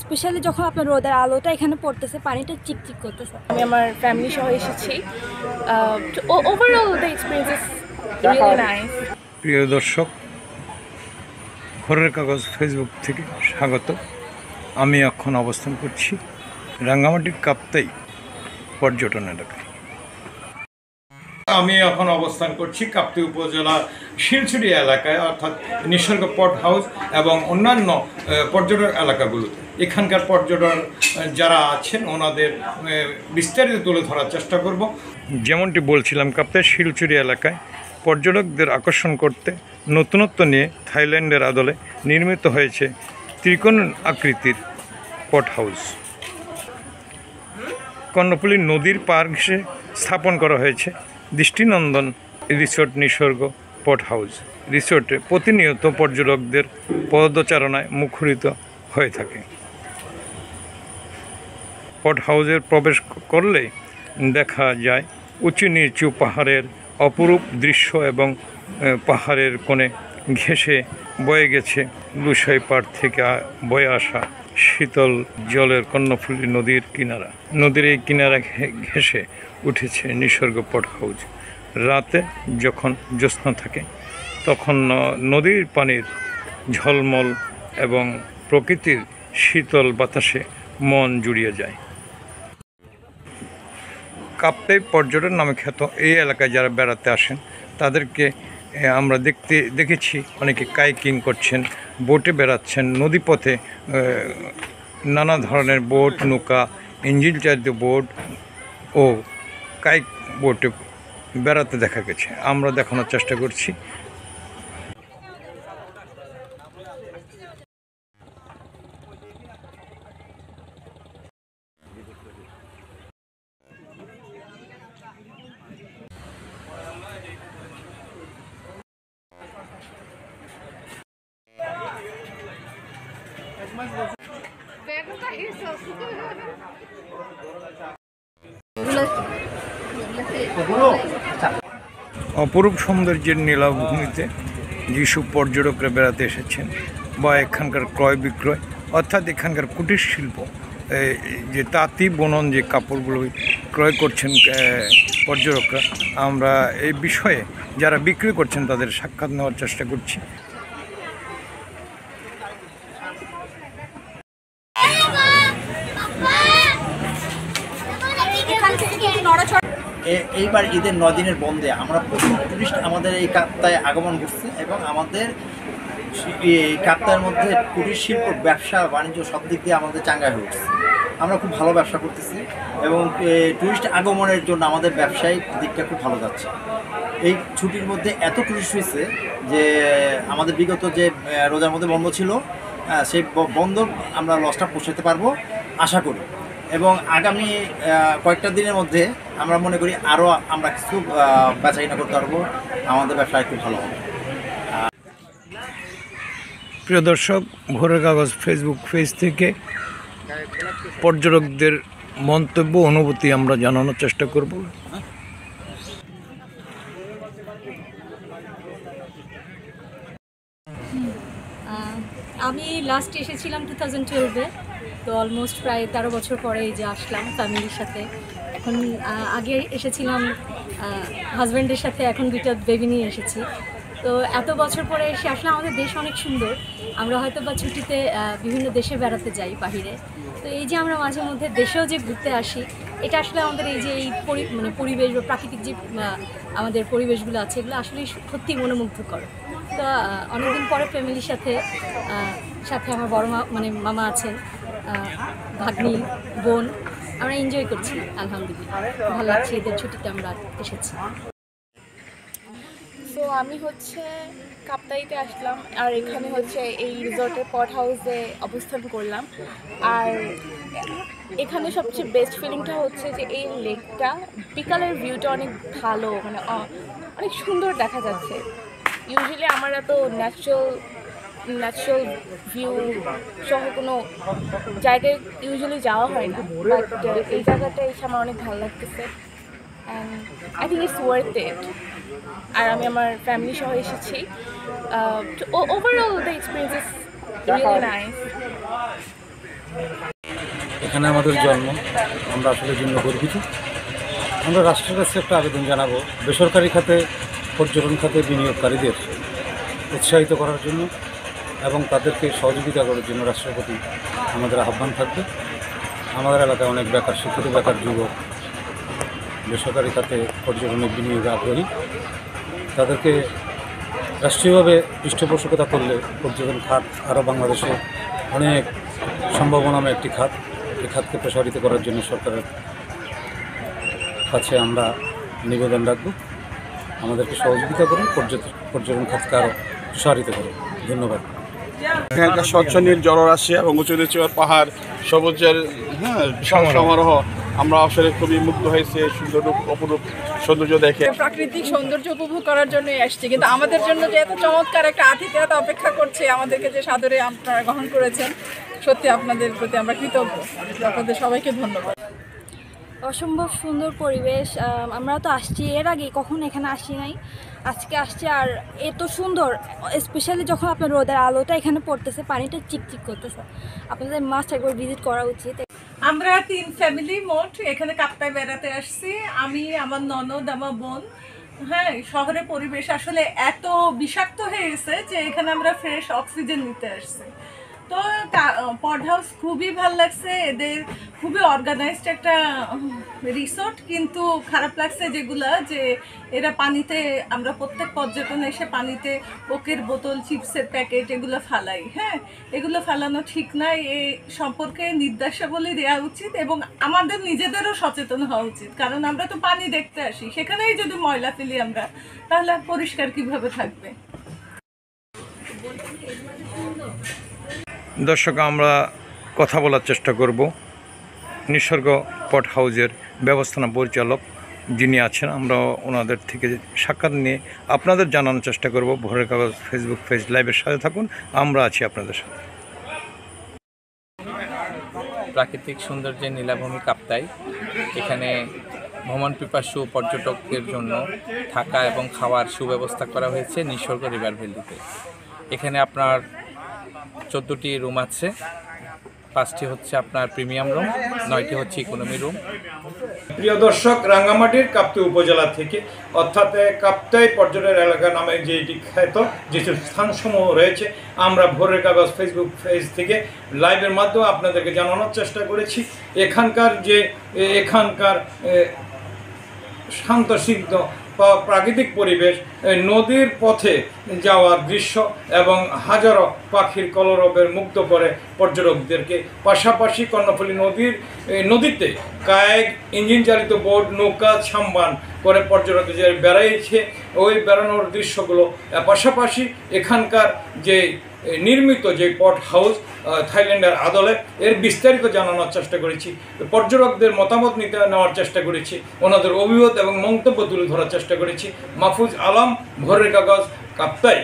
Specially যখন আপনার রোদের আলোটা এখানে পড়তেছে, পানিটা চিকচিক করতেছে। আমি আমার ফ্যামিলি সহ এসেছি। Overall the experience is really nice. প্রিয় দর্শক, খবরের কাগজ ফেসবুক থেকে স্বাগত। আমি এখন অবস্থান করছি রাঙ্গামাটির কাপ্তাই পর্যটন এলাকায়। আমি এখন অবস্থান করছি কাপ্তাই উপজেলা শিলছড়ি এলাকায়, অর্থাৎ নিসর্গ পট হাউস এবং অন্যান্য পর্যটন এলাকাগুলোতে। এখানকার পর্যটন যারা আছেন ওনাদের বিস্তারিত তুলে ধরার চেষ্টা করব। যেমনটি বলছিলাম, কাপ্তাই শিলছড়ি এলাকায় পর্যটকদের আকর্ষণ করতে নতুনত্ব নিয়ে থাইল্যান্ডের আদলে নির্মিত হয়েছে ত্রিকোণ আকৃতির পট হাউস। কর্ণফুলী নদীর পার ঘেঁষে স্থাপন করা হয়েছে দৃষ্টিনন্দন রিসোর্ট নিসর্গ পট হাউস। রিসোর্টে প্রতিনিয়ত পর্যটকদের পদচারণায় মুখরিত হয়ে থাকে। পট হাউসের প্রবেশ করলে দেখা যায় উঁচু নিচু পাহাড়ের অপরূপ দৃশ্য এবং পাহাড়ের কোণে ঘেঁষে বয়ে গেছে লুসাই পাড় থেকে বয়ে আসা শীতল জলের কর্ণফুলী নদীর কিনারা। নদীর এই কিনারা ঘেঁষে উঠেছে নিসর্গ পট হাউস। রাতে যখন জ্যোৎস্না থাকে তখন নদীর পানির ঝলমল এবং প্রকৃতির শীতল বাতাসে মন জুড়িয়ে যায়। কাপ্তাই পর্যটন নামে খ্যাত এই এলাকায় যারা বেড়াতে আসেন তাদেরকে আমরা দেখেছি অনেকে কাইকিং করছেন, বোটে বেড়াচ্ছেন, নদীপথে নানা ধরনের বোট, নৌকা, ইঞ্জিন চালিত বোট ও কাইক বোটে বেড়াতে দেখা গেছে। আমরা দেখানোর চেষ্টা করছি। অপরূপ সৌন্দর্যের নীলাভূমিতে যেসব পর্যটকরা বেড়াতে এসেছেন বা এখানকার ক্রয় বিক্রয়, অর্থাৎ এখানকার কুটির শিল্প, যে তাঁতি বুনন যে কাপড়গুলো ক্রয় করছেন পর্যটকরা, আমরা এই বিষয়ে যারা বিক্রি করছেন তাদের সাক্ষাৎ নেওয়ার চেষ্টা করছি। এইবার ঈদের 9 দিনের বন্ধে আমরা প্রচুর টুরিস্ট আমাদের এই কাপ্তায় আগমন করছে এবং আমাদের এই কাপ্তায়ের মধ্যে কুটির শিল্প, ব্যবসা বাণিজ্য সব দিক দিয়ে আমাদের চাঙ্গা হয়ে উঠছে। আমরা খুব ভালো ব্যবসা করতেছি এবং টুরিস্ট আগমনের জন্য আমাদের ব্যবসায়িক দিকটা খুব ভালো যাচ্ছে। এই ছুটির মধ্যে এত টুরিস্ট হয়েছে যে আমাদের বিগত যে রোজার মধ্যে বন্ধ ছিল সেই বন্ধ আমরা লসটা পোষাতে পারবো আশা করি, এবং আগামী কয়েকটা দিনের মধ্যে আমরা মনে করি আরও আমরা কিছু বেচাকেনা করতে পারবো, আমাদের ব্যবসা একটু ভালো হবে। প্রিয় দর্শক, ভোরের কাগজ ফেসবুক পেজ থেকে পর্যটকদের মন্তব্য অনুভূতি আমরা জানানোর চেষ্টা করব। আমি লাস্ট এসেছিলাম 2012-এ, তো অলমোস্ট প্রায় 13 বছর পরে এই যে আসলাম ফ্যামিলির সাথে। এখন আগে এসেছিলাম হাজব্যান্ডের সাথে, এখন 2টা বেবি নিয়ে এসেছি। তো এত বছর পরে এসে আসলে আমাদের দেশ অনেক সুন্দর। আমরা হয়তো বা ছুটিতে বিভিন্ন দেশে বেড়াতে যাই বাহিরে, তো এই যে আমরা মাঝে মধ্যে দেশেও যে ঘুরতে আসি, এটা আসলে আমাদের এই যে এই পরিবেশ বা প্রাকৃতিক যে আমাদের পরিবেশগুলো আছে, এগুলো আসলে সত্যি মনোমুগ্ধকর। তো অনেকদিন পরে ফ্যামিলির সাথে আমার বড় মামা আছেন, ভাগ্নি, বোন, আমরা এনজয় করছি। আলহামদুলিল্লাহ ভালো লাগছে, ঈদের ছুটিতে আমরা এসেছি। সো আমি হচ্ছে কাপ্তাইতে আসলাম, আর এখানে হচ্ছে এই রিসর্টের পট হাউসে অবস্থান করলাম। আর এখানে সবচেয়ে বেস্ট ফিলিংটা হচ্ছে যে এই লেকটা বিকালের ভিউটা অনেক ভালো, মানে অনেক সুন্দর দেখা যাচ্ছে। ইউজুয়ালি আমার এত ন্যাচারাল ভিউ সহ কোনো জায়গায় ইউজুয়ালি যাওয়া হয় না, বাট এই জায়গাটা এসে আমার অনেক ভালো লাগতেছে, and I think it's worth it. আর আমি আমার ফ্যামিলি সহ এসেছি। Overall the experience is really nice. এখানে আমাদের জন্ম, আমরা আসলে জন্য গর্বিত। আমরা রাষ্ট্রের কাছে একটা আবেদন জানাবো বেসরকারি খাতে, পর্যটন খাতে বিনিয়োগকারীদের উৎসাহিত করার জন্য এবং তাদেরকে সহযোগিতা করার জন্য রাষ্ট্রের প্রতি আমাদের আহ্বান থাকবে। আমাদের এলাকায় অনেক বেকার, শিক্ষিত বেকার যুবক বেসরকারি খাতে পর্যটনের বিনিয়োগে আগ্রহী। তাদেরকে রাষ্ট্রীয়ভাবে পৃষ্ঠপোষকতা করলে পর্যটন খাত আরও বাংলাদেশে অনেক সম্ভাবনাময় একটি খাত। এই খাতকে প্রসারিত করার জন্য সরকারের কাছে আমরা নিবেদন রাখব, আমাদেরকে সহযোগিতা করুন, পর্যটন খাতকে আরও প্রসারিত করুন। ধন্যবাদ। এখানকার স্বচ্ছ নীল জলরাশি এবং উঁচু নিচু পাহাড়, সবুজের বিশাল সমারোহ, আমরা আসলে খুবই মুগ্ধ হয়েছে সুন্দর অপরূপ সৌন্দর্য দেখে। প্রাকৃতিক সৌন্দর্য উপভোগ করার জন্য আসছি, কিন্তু আমাদের জন্য যে এত চমৎকার একটা আতিথেয়তা অপেক্ষা করছে, আমাদেরকে যে সাদরে আপনারা গ্রহণ করেছেন, সত্যি আপনাদের প্রতি আমরা কৃতজ্ঞ। আপনাদের সবাইকে ধন্যবাদ। অসম্ভব সুন্দর পরিবেশ। আমরা তো আসছি, এর আগে কখনো এখানে আসি নাই, আজকে আসছি। আর এত সুন্দর, স্পেশালি যখন আপনার রোদের আলোটা এখানে পড়তেছে, পানিটা চিকচিক করতেছে, আপনাদের মাস্ট একবার ভিজিট করা উচিত। আমরা 3 ফ্যামিলি মোট এখানে কাপ্তায় বেড়াতে আসছি। আমি, আমার ননদ, আমার বোন। হ্যাঁ, শহরের পরিবেশ আসলে এত বিষাক্ত হয়ে গেছে যে এখানে আমরা ফ্রেশ অক্সিজেন নিতে আসছি। তো পড হাউস খুবই ভালো লাগছে, এদের খুবই অর্গানাইজড একটা রিসোর্ট। কিন্তু খারাপ লাগছে যেগুলা, যে এরা পানিতে, আমরা প্রত্যেক পর্যটন এসে পানিতে কোকের বোতল, চিপসের প্যাকেট এগুলো ফালাই। হ্যাঁ, এগুলো ফালানো ঠিক নয়, এই সম্পর্কে নির্দেশাবলী দেওয়া উচিত এবং আমাদের নিজেদেরও সচেতন হওয়া উচিত। কারণ আমরা তো পানি দেখতে আসি, সেখানেই যদি ময়লা ফেলি আমরা, তাহলে পরিষ্কার কিভাবে থাকবে? দর্শক, আমরা কথা বলার চেষ্টা করব নিসর্গ পট হাউসের ব্যবস্থাপনা পরিচালক যিনি আছেন। আমরা ওনাদের থেকে সাক্ষাৎ নিয়ে আপনাদের জানানোর চেষ্টা করব। ভোরের কাগজ ফেসবুক পেজ লাইভের সাথে থাকুন, আমরা আছি আপনাদের সাথে। প্রাকৃতিক সৌন্দর্যের নীলাভূমি কাপ্তাই, এখানে ভ্রমণ পিপাসু পর্যটকদের জন্য থাকা এবং খাওয়ার সুব্যবস্থা করা হয়েছে নিসর্গ রিভার ভ্যালিতে। এখানে আপনার 14টি রুম আছে, 5টি হচ্ছে আপনার প্রিমিয়াম রুম, 9টি হচ্ছে ইকোনমি রুম। প্রিয় দর্শক, রাঙ্গামাটির কাপ্তাই উপজেলা থেকে, অর্থাৎ কাপ্তাই পর্যটন এলাকা নামে যে এটি খ্যাত যে স্থানসমূহ রয়েছে, আমরা ভোরের কাগজ ফেসবুক পেজ থেকে লাইভের মাধ্যমে আপনাদেরকে জানানোর চেষ্টা করেছি। এখানকার শান্তশিগ্ধ প্রাকৃতিক পরিবেশ, নদীর পথে যাওয়ার দৃশ্য এবং হাজারো পাখির কলরবের মুগ্ধ করে পর্যটকদেরকে। পাশাপাশি কর্ণফুলী নদীতে কায়েক, ইঞ্জিন চালিত বোট, নৌকা, সাম্বান করে পর্যটকদের বেড়াইছে, ওই বেড়ানোর দৃশ্যগুলো। পাশাপাশি এখানকার যে নির্মিত যে পট হাউস থাইল্যান্ডের আদলে, এর বিস্তারিত জানানোর চেষ্টা করেছি। পর্যটকদের মতামত নেওয়ার চেষ্টা করেছি, ওনাদের অভিমত এবং মন্তব্য তুলে ধরার চেষ্টা করেছি। মাহফুজ আলম, ভোরের কাগজ, কাপ্তাই।